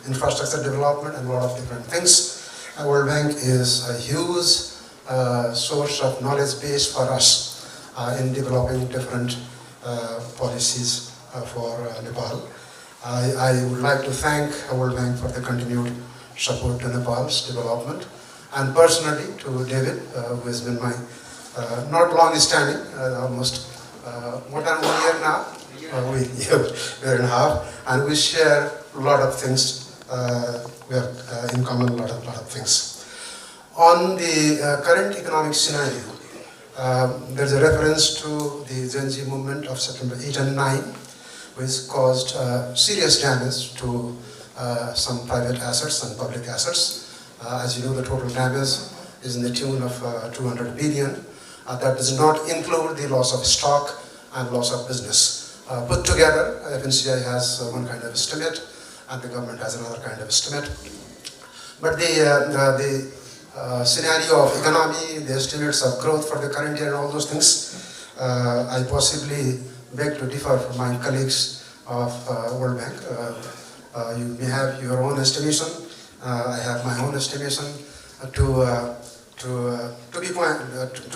infrastructure development and a lot of different things. World Bank is a huge source of knowledge base for us in developing different policies for Nepal. I would like to thank World Bank for the continued support to Nepal's development, and personally to David, who has been my not long standing, almost more than 1 year now, year and a half, and we share a lot of things. We have in common a lot of things. On the current economic scenario, there's a reference to the Gen Z movement of September 8 and 9, which caused serious damage to some private assets and public assets. As you know, the total damage is in the tune of 200 billion. That does not include the loss of stock and loss of business. Put together, FNCI has one kind of estimate, and the government has another kind of estimate. But the scenario of economy, the estimates of growth for the current year and all those things, I possibly beg to differ from my colleagues of World Bank. You may have your own estimation. I have my own estimation. To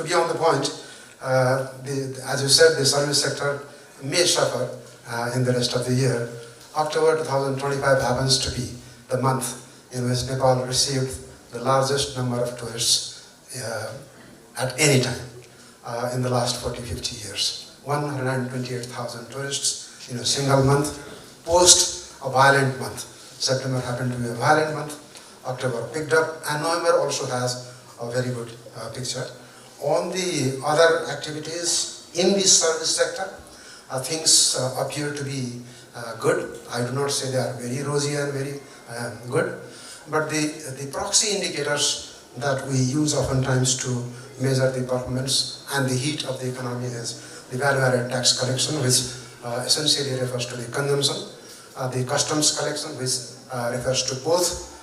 be on the point, as you said, the service sector may suffer in the rest of the year. October 2025 happens to be the month in which Nepal received the largest number of tourists at any time in the last 40-50 years. 128,000 tourists in a single month, post a violent month. September happened to be a violent month, October picked up, and November also has a very good picture. On the other activities in the service sector, things appear to be good. I do not say they are very rosy and very good, but the proxy indicators that we use oftentimes to measure the performance and the heat of the economy is the value-added tax collection, which essentially refers to the consumption, the customs collection, which refers to both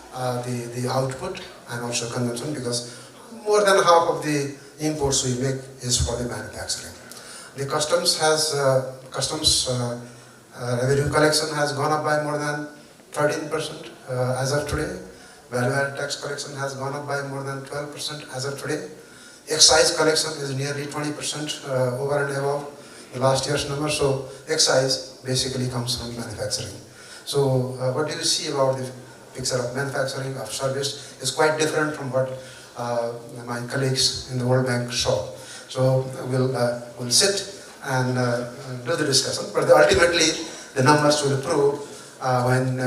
the output and also consumption, because more than half of the imports we make is for the manufacturing. The customs revenue collection has gone up by more than 13% as of today. Value-added tax collection has gone up by more than 12% as of today. Excise collection is nearly 20% over and above the last year's number. So excise basically comes from manufacturing. So what do you see about the picture of manufacturing, of service, is quite different from what my colleagues in the World Bank saw. So we'll sit and do the discussion, but ultimately the numbers will prove when